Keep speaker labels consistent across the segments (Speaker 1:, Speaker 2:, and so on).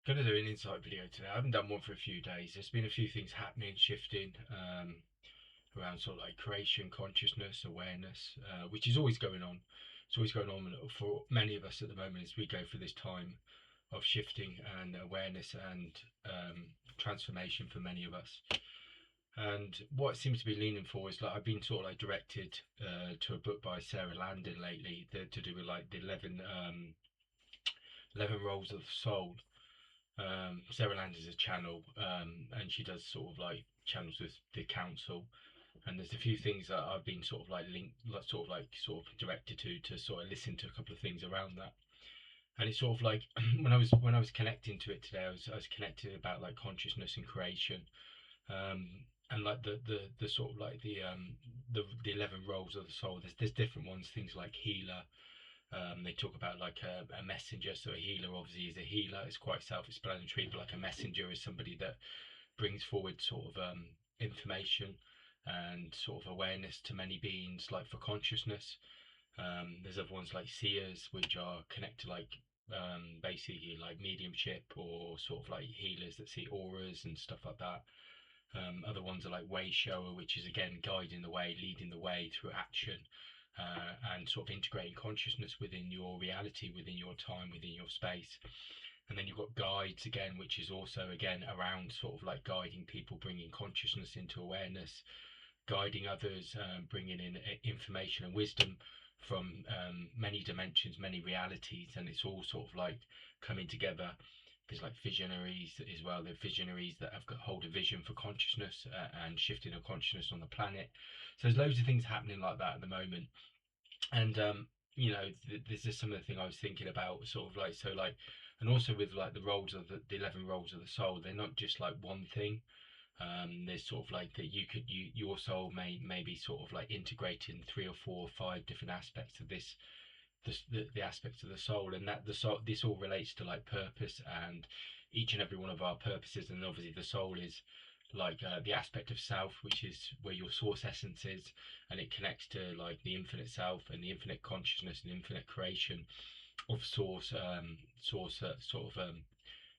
Speaker 1: Gonna do an insight video today. I haven't done one for a few days. There's been a few things happening, shifting around sort of like creation, consciousness, awareness, which is always going on. It's always going on for many of us at the moment as we go through this time of shifting and awareness and transformation for many of us. And what it seems to be leaning for is like I've been sort of like directed to a book by Sarah Landon lately to do with like the 11 roles of the soul. Sarah Land is a channel, and she does sort of like channels with the council. And there's a few things that I've been sort of like linked, sort of directed to sort of listen to a couple of things around that. And it's sort of like when I was connecting to it today, I was connected about like consciousness and creation, and like the sort of like the 11 roles of the soul. There's different ones, things like healer. They talk about like a messenger. So a healer obviously is a healer. It's quite self-explanatory, but like a messenger is somebody that brings forward sort of information and sort of awareness to many beings, like for consciousness. There's other ones like seers, which are connected like basically like mediumship, or sort of like healers that see auras and stuff like that. Other ones are like way shower, which is again guiding the way, leading the way through action, and sort of integrating consciousness within your reality, within your time, within your space. And then you've got guides again, which is also again around sort of like guiding people, bringing consciousness into awareness, guiding others, bringing in information and wisdom from many dimensions, many realities, and it's all sort of like coming together. There's like visionaries as well. There are visionaries that have got hold a vision for consciousness, and shifting of consciousness on the planet. So there's loads of things happening like that at the moment. And this is some of the thing I was thinking about, sort of like, so like, and also with like the roles of the 11 roles of the soul, they're not just like one thing. There's sort of like that your soul may be sort of like integrating 3 or 4 or 5 different aspects of the aspects of the soul, and that the soul, this all relates to like purpose and each and every one of our purposes. And obviously the soul is like the aspect of self, which is where your source essence is, and it connects to like the infinite self and the infinite consciousness and infinite creation of sort of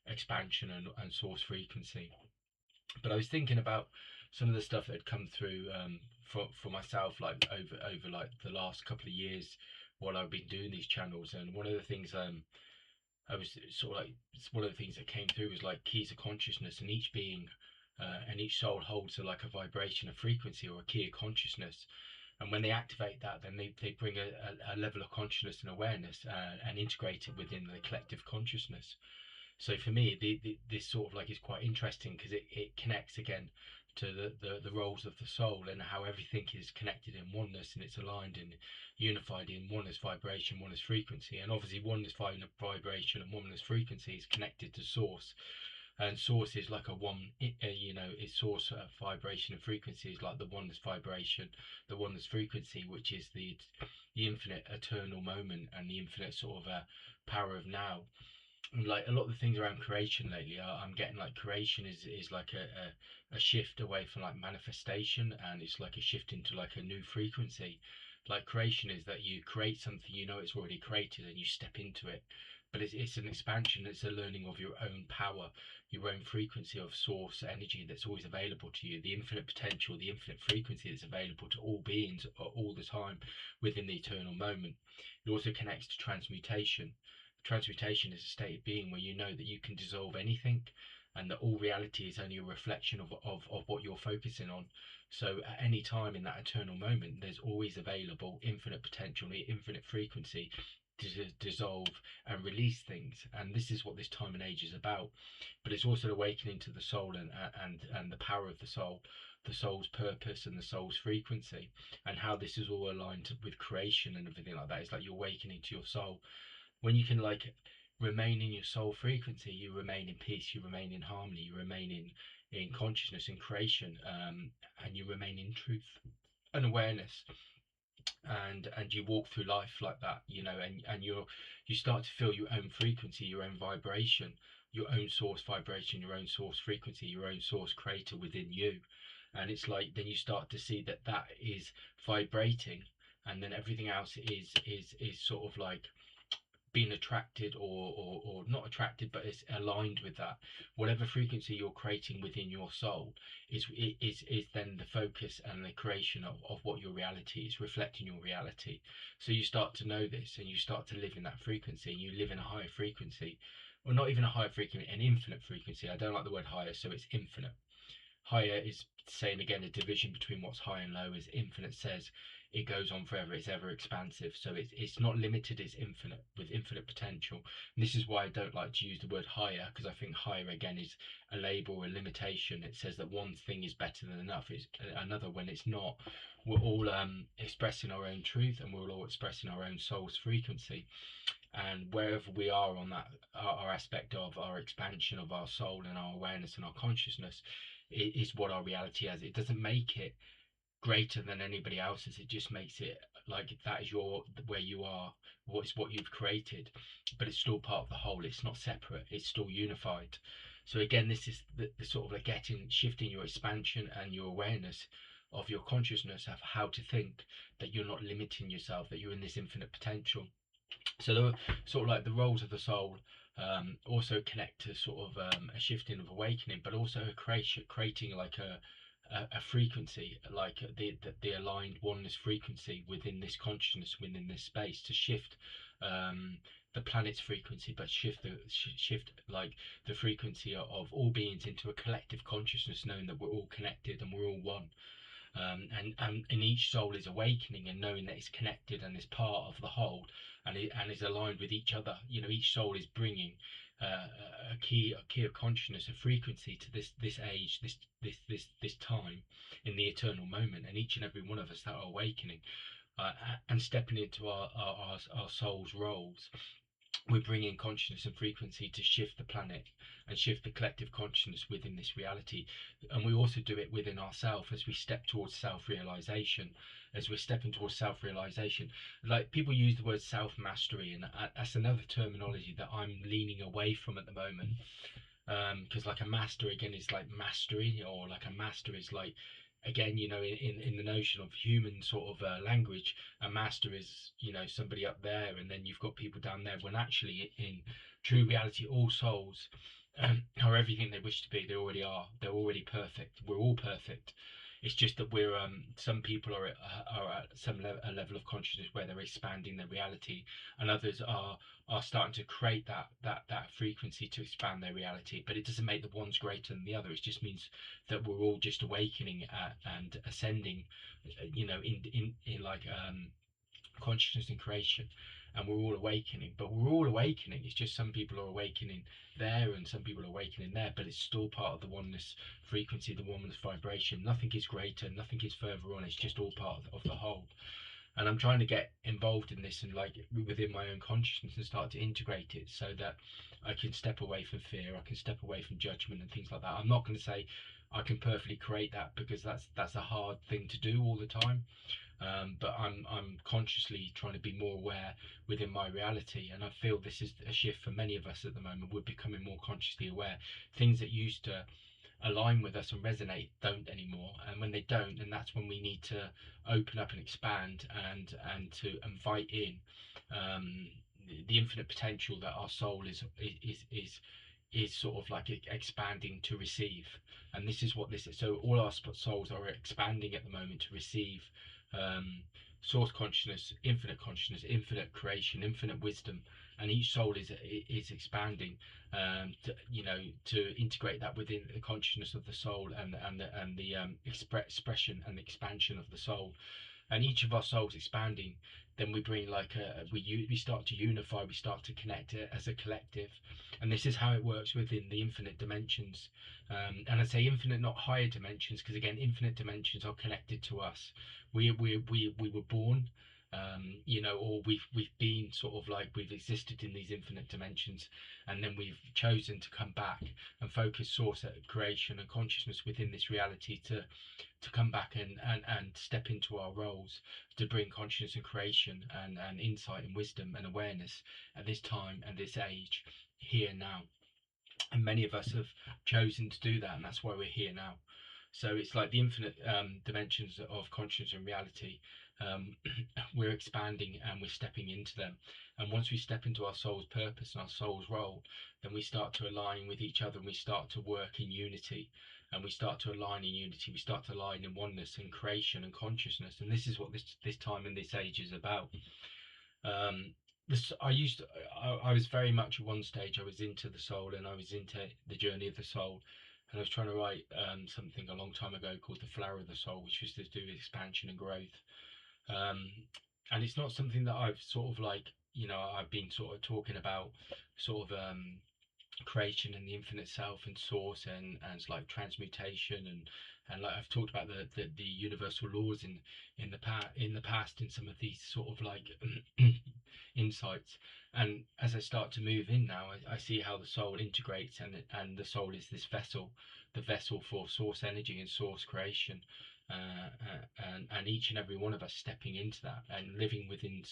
Speaker 1: expansion and source frequency. But I was thinking about some of the stuff that had come through for myself, like over like the last couple of years while I've been doing these channels. And one of the things I was sort of like, one of the things that came through was like keys of consciousness, and each being and each soul holds like a vibration, a frequency, or a key of consciousness. And when they activate that, then they bring a level of consciousness and awareness, and integrate it within the collective consciousness. So for me, this sort of like is quite interesting because it connects again to the roles of the soul, and how everything is connected in oneness, and it's aligned and unified in oneness vibration, oneness frequency. And obviously oneness vibration and oneness frequency is connected to source, and source is like a one, its source vibration and frequency is like the oneness vibration, the oneness frequency, which is the infinite eternal moment and the infinite sort of power of now. Like a lot of the things around creation lately, I'm getting like creation is like a shift away from like manifestation, and it's like a shift into like a new frequency. Like creation is that you create something, it's already created, and you step into it. But it's an expansion, it's a learning of your own power, your own frequency of source energy that's always available to you, the infinite potential, the infinite frequency that's available to all beings all the time within the eternal moment. It also connects to transmutation. Transmutation is a state of being where you know that you can dissolve anything, and that all reality is only a reflection of what you're focusing on. So at any time in that eternal moment, there's always available infinite potential, infinite frequency to dissolve and release things. And this is what this time and age is about. But it's also awakening to the soul, and the power of the soul, the soul's purpose and the soul's frequency, and how this is all aligned with creation and everything like that. It's like you're awakening to your soul. When you can like remain in your soul frequency, you remain in peace, you remain in harmony, you remain in consciousness and creation, and you remain in truth and awareness, and you walk through life like that, and you start to feel your own frequency, your own vibration, your own source vibration, your own source frequency, your own source creator within you. And it's like then you start to see that that is vibrating, and then everything else is sort of like being attracted or not attracted, but it's aligned with that. Whatever frequency you're creating within your soul is then the focus and the creation of what your reality is, reflecting your reality. So you start to know this, and you start to live in that frequency, and you live in a higher frequency, or not even a higher frequency, an infinite frequency. I don't like the word higher, so it's infinite. Higher is saying again a division between what's high and low. Is infinite says it goes on forever, it's ever expansive, so it's not limited, it's infinite, with infinite potential. And this is why I don't like to use the word higher, because I think higher again is a label, a limitation. It says that one thing is better than enough, it's another, when it's not. We're all expressing our own truth, and we're all expressing our own soul's frequency, and wherever we are on that, our aspect of our expansion of our soul and our awareness and our consciousness is what our reality is. It doesn't make it greater than anybody else's, it just makes it like that is your, where you are, what you've created, but it's still part of the whole. It's not separate, it's still unified. So again, this is the sort of like shifting your expansion and your awareness of your consciousness of how to think, that you're not limiting yourself, that you're in this infinite potential. So the sort of like the roles of the soul also connect to sort of a shifting of awakening, but also creating like a frequency, like the aligned oneness frequency within this consciousness, within this space, to shift the planet's frequency, but shift like the frequency of all beings into a collective consciousness, knowing that we're all connected and we're all one. And each soul is awakening and knowing that it's connected and is part of the whole, and is aligned with each other. You know, each soul is bringing a key of consciousness, a frequency to this age, this time in the eternal moment. And each and every one of us that are awakening and stepping into our soul's roles, we're bringing consciousness and frequency to shift the planet and shift the collective consciousness within this reality. And we also do it within ourselves as we step towards self-realization. As we're stepping towards self-realization, like people use the word self-mastery, and that's another terminology that I'm leaning away from at the moment, because like a master again is like mastery, or like a master is like, again, you know, in the notion of human sort of language, a master is, you know, somebody up there, and then you've got people down there, when actually in true reality all souls are everything they wish to be. They already are, they're already perfect, we're all perfect. It's just that we're some people are at some a level of consciousness where they're expanding their reality, and others are starting to create that frequency to expand their reality. But it doesn't make the one's greater than the other. It just means that we're all just awakening and ascending, you know, in like consciousness and creation, and we're all awakening. But we're all awakening, it's just some people are awakening there and some people are awakening there, but it's still part of the oneness frequency, the oneness vibration. Nothing is greater, nothing is further on, it's just all part of the whole. And I'm trying to get involved in this and like within my own consciousness and start to integrate it, so that I can step away from fear, I can step away from judgment and things like that. I'm not going to say I can perfectly create that, because that's a hard thing to do all the time. But I'm consciously trying to be more aware within my reality, and I feel this is a shift for many of us at the moment. We're becoming more consciously aware. Things that used to align with us and resonate don't anymore, and when they don't, then that's when we need to open up and expand, and to invite in um, the infinite potential that our soul is sort of like expanding to receive. And this is what this is. So all our souls are expanding at the moment to receive um, source consciousness, infinite creation, infinite wisdom, and each soul is expanding, to, you know, to integrate that within the consciousness of the soul, and the expression and expansion of the soul. And each of our souls expanding, then we bring like we start to unify, we start to connect as a collective. And this is how it works within the infinite dimensions. And I say infinite, not higher dimensions, because again, infinite dimensions are connected to us. We were born, you know, or we've been sort of like, we've existed in these infinite dimensions, and then we've chosen to come back and focus source at creation and consciousness within this reality, to come back and step into our roles, to bring consciousness and creation and insight and wisdom and awareness at this time and this age, here now. And many of us have chosen to do that, and that's why we're here now. So it's like the infinite dimensions of consciousness and reality, um, we're expanding and we're stepping into them. And once we step into our soul's purpose and our soul's role, then we start to align with each other and we start to work in unity. And we start to align in unity, we start to align in oneness and creation and consciousness. And this is what this time and this age is about. Um, I used to, I was very much at one stage, I was into the soul and I was into the journey of the soul. And I was trying to write something a long time ago called The Flower of the Soul, which was to do with expansion and growth. Um, and it's not something that I've sort of like, I've been sort of talking about sort of creation and the infinite self and source and like transmutation and like I've talked about the universal laws in the past in some of these sort of like insights. And as I start to move in now, I see how the soul integrates, and the soul is this vessel, the vessel for source energy and source creation. And each and every one of us stepping into that and living within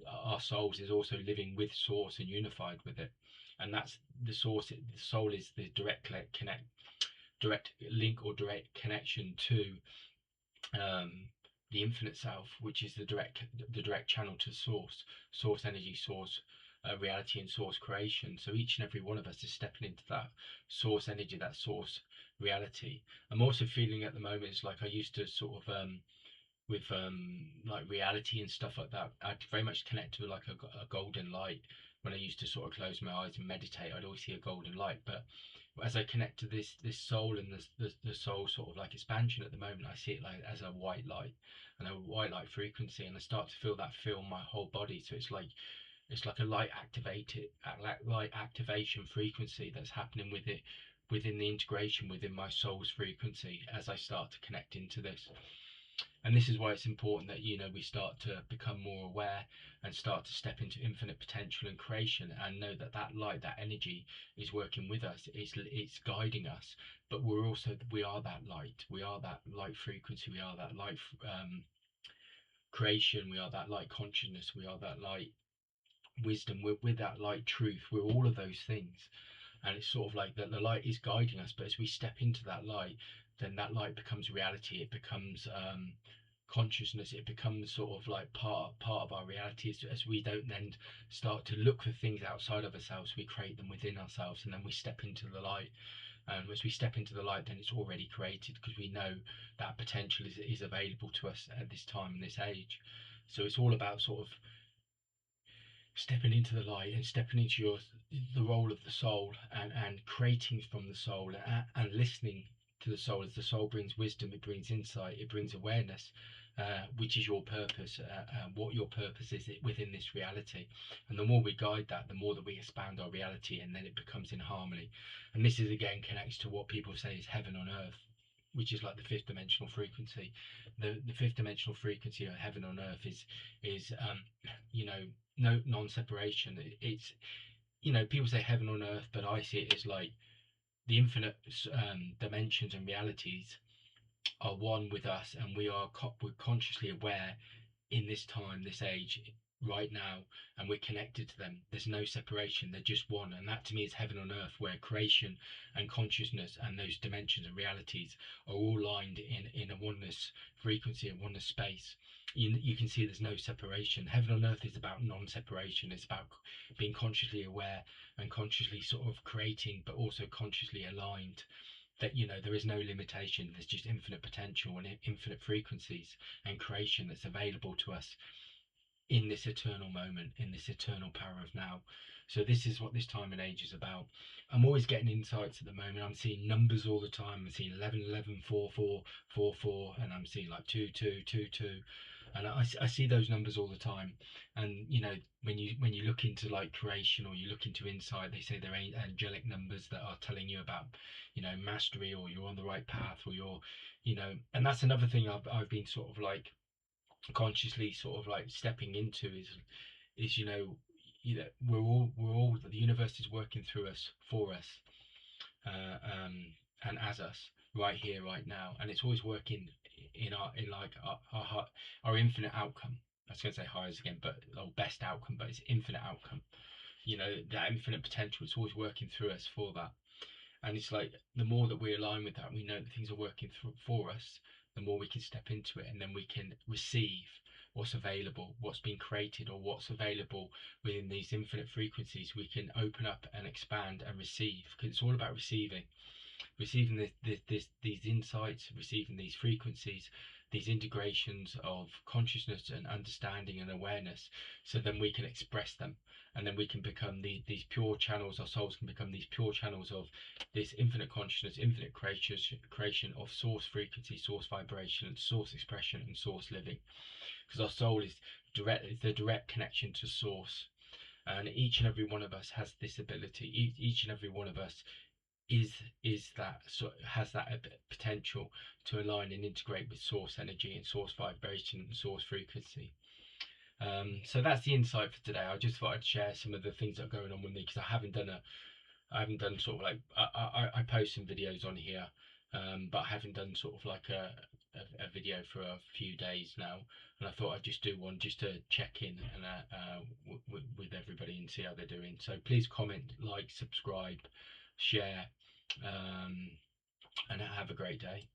Speaker 1: our souls is also living with source and unified with it. And that's the source. The soul is the direct link or direct connection to um, the infinite self, which is the direct channel to source energy, source reality, and source creation. So each and every one of us is stepping into that source energy, that source reality. I'm also feeling at the moment it's like I used to sort of with like reality and stuff like that. I'd very much connect to like a golden light. When I used to sort of close my eyes and meditate, I'd always see a golden light. But as I connect to this soul and the soul sort of like expansion at the moment, I see it like as a white light and a white light frequency, and I start to feel that fill my whole body. So it's like a light activation frequency that's happening with it within the integration within my soul's frequency as I start to connect into this. And this is why it's important that we start to become more aware and start to step into infinite potential and creation, and know that that light, that energy is working with us. It's guiding us, but we are that light. We are that light frequency. We are that light creation. We are that light consciousness. We are that light wisdom. We're that light truth. We're all of those things. And it's sort of like that the light is guiding us, but as we step into that light, then that light becomes reality. It becomes consciousness. It becomes sort of like part of our reality. As we don't then start to look for things outside of ourselves, we create them within ourselves, and then we step into the light. And as we step into the light, then it's already created, because we know that potential is available to us at this time and this age. So it's all about sort of stepping into the light and stepping into the role of the soul, and creating from the soul, and listening to the soul. As the soul brings wisdom, it brings insight, it brings awareness, which is your purpose, what your purpose is within this reality. And the more we guide that, the more that we expand our reality, and then it becomes in harmony. And this is again connects to what people say is heaven on earth, which is like the fifth dimensional frequency. The fifth dimensional frequency of heaven on earth is you know no non-separation. It's people say heaven on earth, but I see it as like the infinite dimensions and realities are one with us, and we're consciously aware in this time, this age, right now, and we're connected to them. There's no separation, they're just one. And that to me is heaven on earth, where creation and consciousness and those dimensions and realities are all lined in a oneness frequency, a oneness space. You can see there's no separation. Heaven on earth is about non-separation. It's about being consciously aware and consciously sort of creating, but also consciously aligned. That there is no limitation, there's just infinite potential and infinite frequencies and creation that's available to us in this eternal moment, in this eternal power of now. So this is what this time and age is about. I'm always getting insights at the moment. I'm seeing numbers all the time. I'm seeing 11 11 4 4 4 4, and I'm seeing like 2 2 2 2, and I see those numbers all the time. And when you look into like creation, or you look into insight, they say they're angelic numbers that are telling you about mastery, or you're on the right path, or you're and that's another thing I've been sort of like consciously sort of like stepping into is we're all the universe is working through us, for us, uh, um, and as us, right here, right now. And it's always working in like our infinite outcome. I was going to say highest again, but or best outcome, but it's infinite outcome. That infinite potential. It's always working through us for that. And it's like the more that we align with that, we know that things are working for us, the more we can step into it, and then we can receive what's available, what's been created, or what's available within these infinite frequencies, we can open up and expand and receive, because it's all about receiving these insights, receiving these frequencies, these integrations of consciousness and understanding and awareness, so then we can express them, and then we can become these pure channels. Our souls can become these pure channels of this infinite consciousness, infinite creation of source frequency, source vibration, source expression, and source living. Because our soul is the direct connection to source, and each and every one of us has this ability. Each and every one of us is that, so has that potential to align and integrate with source energy and source vibration and source frequency. So that's the insight for today. I just thought I'd share some of the things that are going on with me, because I haven't done sort of like, I post some videos on here, but I haven't done sort of like a video for a few days now, and I thought I'd just do one just to check in and with everybody and see how they're doing. So please comment, like, subscribe, share, and have a great day.